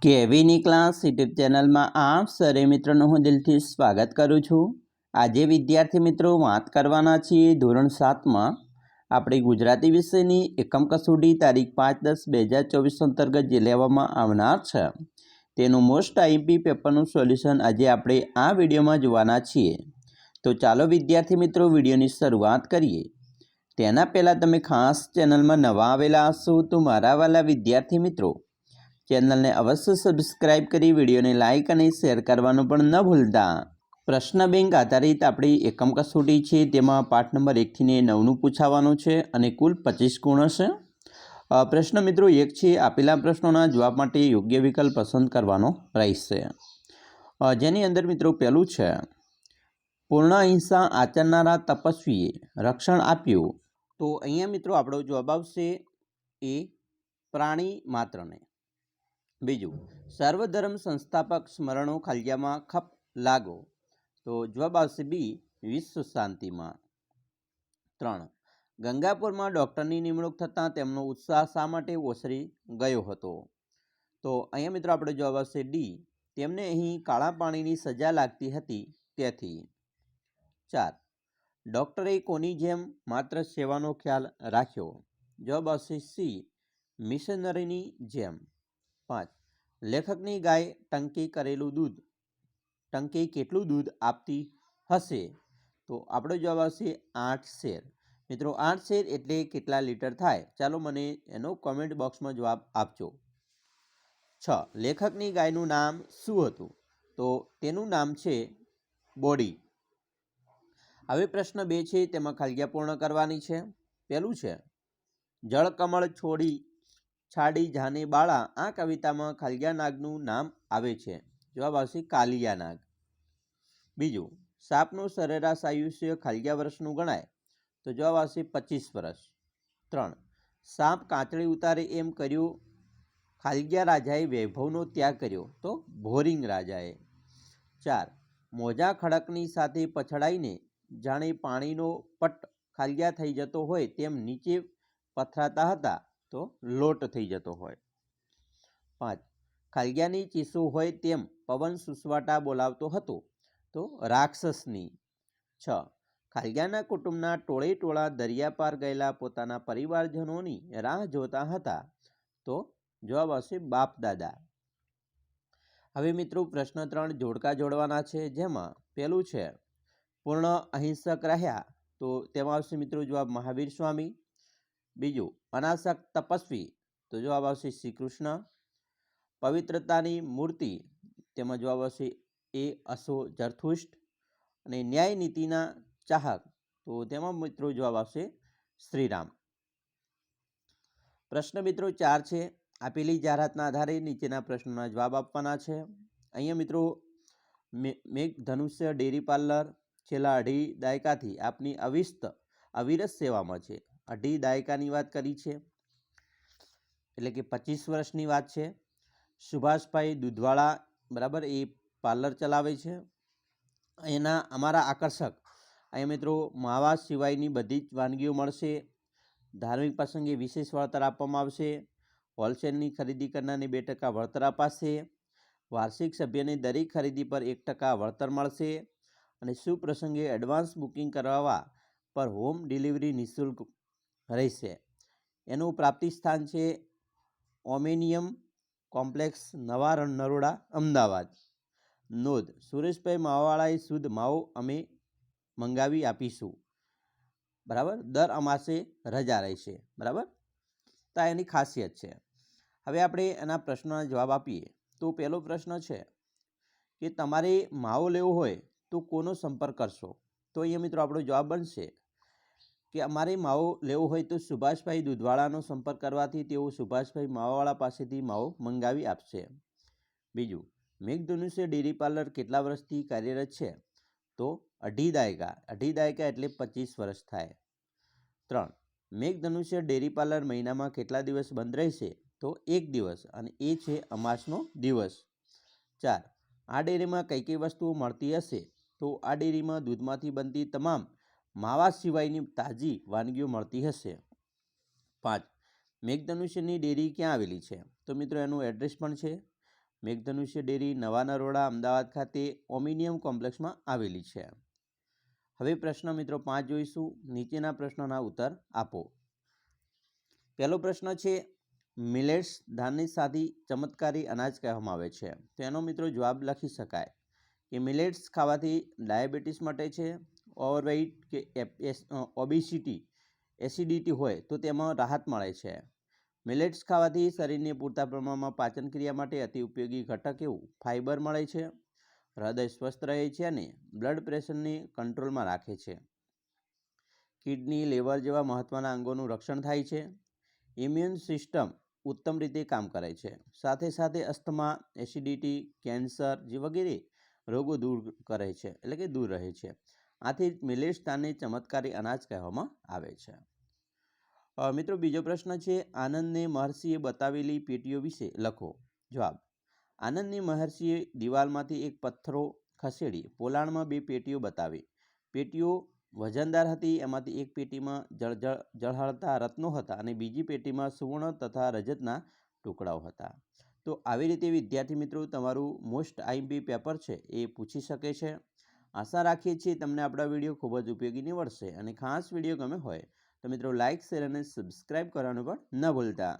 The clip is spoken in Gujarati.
કેવીની ક્લાસ યુટ્યુબ ચેનલમાં આપ સરે મિત્રોનું હું દિલથી સ્વાગત કરું છું। આજે વિદ્યાર્થી મિત્રો વાત કરવાના છીએ ધોરણ 7માં આપણી ગુજરાતી વિષયની એકમ કસોટી તારીખ 5/10/2024 અંતર્ગત જે લેવામાં આવનાર છે તેનું મોસ્ટ આઈએમપી પેપરનું સોલ્યુશન આજે આપણે આ વિડીયોમાં જોવાના છીએ। તો ચાલો વિદ્યાર્થી મિત્રો વિડીયોની શરૂઆત કરીએ। તેના પહેલાં તમે ખાસ ચેનલમાં નવા આવેલા હશો તો મારા વાલા વિદ્યાર્થી મિત્રો ચેનલને અવશ્ય સબસ્ક્રાઇબ કરી વિડીયોને લાઇક અને શેર કરવાનું પણ ન ભૂલતા। પ્રશ્ન બેંક આધારિત આપણી એકમ કસોટી છે તેમાં પાઠ નંબર 1 થી 9નું પૂછાવાનું છે અને કુલ 25 ગુણ હશે। પ્રશ્ન મિત્રો 1 છે, આપેલા પ્રશ્નોના જવાબ માટે યોગ્ય વિકલ્પ પસંદ કરવાનો રહેશે। જેની અંદર મિત્રો પહેલું છે, પૂર્ણ અહિંસા આચરનારા તપસ્વીએ રક્ષણ આપ્યું। તો અહીંયા મિત્રો આપણો જવાબ આવશે એ, પ્રાણી માત્રને। બીજું, સર્વધર્મ સંસ્થાપક સ્મરણો ખાલિયામાં ખપ લાગો। તો જવાબ આવશે બી, વિશ્વ શાંતિમાં। 3, ગંગાપુરમાં ડૉક્ટરની નિમણૂક થતાં તેમનો ઉત્સાહ શા માટે ઓસરી ગયો હતો? તો અહીંયા મિત્રો આપણો જવાબ આવશે ડી, તેમને અહીં કાળા પાણીની સજા લાગતી હતી તેથી। 4, ડૉક્ટરે કોની જેમ માત્ર સેવાનો ખ્યાલ રાખ્યો? જવાબ આવશે સી, મિશનરીની જેમ। 5, લેખકની ગાય ટંકી કેટલું દૂધ આપતી હશે? તો આપણો જવાબ આવશે 8 શેર। મિત્રો 8 શેર એટલે કેટલા લીટર થાય? ચાલો મને એનો કોમેન્ટ બોક્સમાં જવાબ આપજો। 6, લેખકની ગાયનું નામ શું હતું? તો તેનું નામ છે બોડી। હવે પ્રશ્ન 2 છે, તેમાં ખાલિયા પૂર્ણ કરવાની છે। પહેલું છે, જળકમળ છાડી જાને બાળા, આ કવિતામાં કાલિયા નાગનું નામ આવે છે? જવાબ આવશે કાલિયા નાગ। બીજું, સાપનું સરેરાશ આયુષ્ય કાલિયા વર્ષનું ગણાય? તો જવાબ આવશે 25 વર્ષ। 3, સાપ કાચળી ઉતારે એમ કર્યું કાલિયા રાજાએ વૈભવનો ત્યાગ કર્યો? તો ભોરિંગ રાજાએ। 4, મોજા ખડકની સાથે પછડાઈને જાણે પાણીનો પટ ખાલિયા થઈ જતો હોય તેમ નીચે પથરાતા હતા? તો લોટ થઈ જતો હોય। 5, ખાલિયાની ચીસો હોય તેમ પવન સુસવાટા બોલાવતો હતો? તો રાક્ષસની। 6, ખાલિયાના કુટુંબના ટોળે ટોળા દરિયા પાર ગયેલા પોતાના પરિવારજનોની રાહ જોતા હતા? તો જવાબ આવશે બાપ દાદા। હવે મિત્રો પ્રશ્ન 3 જોડકા જોડવાના છે, જેમાં પહેલું છે, પૂર્ણ અહિંસક રહ્યા? તો તેમાં આવશે મિત્રો જવાબ મહાવીર સ્વામી। બીજું, અનાસક તપસ્વી? તો જવાબ આવશે શ્રી કૃષ્ણ। પવિત્રતાની મૂર્તિ? તેમાં જવાબ આવશે એ, અશો ઝરથુષ્ટ। અને ન્યાય નીતિના ચાહક? તો તેમાં મિત્રો જવાબ આવશે શ્રીરામ। પ્રશ્ન મિત્રો 4 છે, આપેલી જાહેરાતના આધારે નીચેના પ્રશ્નોના જવાબ આપવાના છે। અહીંયા મિત્રો મેઘધનુષ્ય ડેરી પાર્લર છેલ્લા 2.5 દાયકાથી આપની અવિરત સેવામાં છે। 2.5 દાયકાની વાત કરી છે એટલે કે 25 વર્ષની વાત છે। સુભાષભાઈ દૂધવાળા બરાબર એ પાર્લર ચલાવે છે। અમારા આકર્ષક અહીંયા મિત્રો માવા સિવાયની બધી જ વાનગીઓ મળશે। ધાર્મિક પ્રસંગે વિશેષ વળતર આપવામાં આવશે। હોલસેલની ખરીદી કરનારને 2% વળતર અપાશે। વાર્ષિક સભ્યને દરેક ખરીદી પર 1% વળતર મળશે અને સુપ્રસંગે એડવાન્સ બુકિંગ કરાવવા પર હોમ ડિલિવરી નિઃશુલ્ક રહેશે। એનું પ્રાપ્તિ સ્થાન છે ઓમેનિયમ કોમ્પ્લેક્સ, નવા નરોડા, અમદાવાદ। નોંધ, સુરેશભાઈ માવાવાળાએ શુદ્ધ માવો અમે મંગાવી આપીશું બરાબર, દર અમાસે રજા રહેશે બરાબર, તો એની ખાસિયત છે। હવે આપણે એના પ્રશ્નોના જવાબ આપીએ। તો પહેલો પ્રશ્ન છે કે તમારે માવો લેવો હોય તો કોનો સંપર્ક કરશો? તો અહીંયા મિત્રો આપણો જવાબ બનશે કે અમારે માવો લેવો હોય તો સુભાષભાઈ દૂધવાળાનો સંપર્ક કરવાથી તેઓ સુભાષભાઈ માવાવાળા પાસેથી માવો મંગાવી આપશે। બીજું, મેઘધનુષ્ય ડેરી પાર્લર કેટલા વર્ષથી કાર્યરત છે? તો 2.5 દાયકા। 2.5 દાયકા એટલે 25 વર્ષ થાય। 3, મેઘધનુષ્ય ડેરી પાર્લર મહિનામાં કેટલા દિવસ બંધ રહેશે? તો 1 દિવસ અને એ છે અમાસનો દિવસ। 4, આ ડેરીમાં કઈ કઈ વસ્તુઓ મળતી હશે? તો આ ડેરીમાં દૂધમાંથી બનતી તમામ માવા સિવાયની તાજી વાનગીઓ મળતી હશે। 5, મેઘધનુષ્યની ડેરી ક્યાં આવેલી છે? તો મિત્રો એનું એડ્રેસ પણ છે મેઘધનુષ્ય ડેરી નવા નરોડા અમદાવાદ ખાતે ઓમિનિયમ કોમ્પ્લેક્સમાં આવેલી છે. હવે પ્રશ્ન મિત્રો 5 જોઈશું. નીચેના પ્રશ્નોના ઉત્તર આપો. પહેલો પ્રશ્ન છે, મિલેટ્સ ધાનની સાદી ચમત્કારી અનાજ કહેવામાં આવે છે. તો એનો મિત્રો જવાબ લખી શકાય કે મિલેટ્સ ખાવાથી ડાયાબિટીસ મટે છે. ઓવરવેઇટ કે ઓબેસિટી એસિડિટી હોય તો તેમાં રાહત મળે છે. મિલેટ્સ ખાવાથી શરીરને પૂરતા પ્રમાણમાં પાચન ક્રિયા માટે અતિ ઉપયોગી ઘટક એવું ફાઇબર મળે છે. હૃદય સ્વસ્થ રહે છે અને બ્લડ પ્રેશરને કંટ્રોલમાં રાખે છે. કિડની, લીવર જેવા મહત્ત્વના અંગોનું રક્ષણ થાય છે. ઇમ્યુન સિસ્ટમ ઉત્તમ રીતે કામ કરે છે. સાથે સાથે અસ્થમા, એસિડિટી, કેન્સર વગેરે રોગો દૂર કરે છે, એટલે કે દૂર રહે છે. આથી મિલેટ્સ ધાનને ચમત્કારી અનાજ કહેવામાં આવે છે. મિત્રો બીજો પ્રશ્ન છે, આનંદને મહર્ષિએ બતાવેલી પેટીઓ વિશે લખો. જવાબ: આનંદની મહર્ષિએ દિવાલમાંથી એક પથ્થરો ખસેડી પોલાણમાં 2 પેટીઓ બતાવી. પેટીઓ વજનદાર હતી. એમાંથી એક પેટીમાં ઝળહળતા રત્નો હતા અને બીજી પેટીમાં સુવર્ણ તથા રજતના ટુકડાઓ હતા. તો આવી રીતે વિદ્યાર્થી મિત્રો તમારું મોસ્ટ આઈએમપી પેપર છે એ પૂછી શકે છે. આશા રાખીએ છીએ તમને આપણા વિડીયો ખૂબ જ ઉપયોગી નીવડશે અને ખાસ વિડીયો ગમે હોય તો મિત્રો લાઇક, શેર અને સબસ્ક્રાઈબ કરવાનું પણ ન ભૂલતા.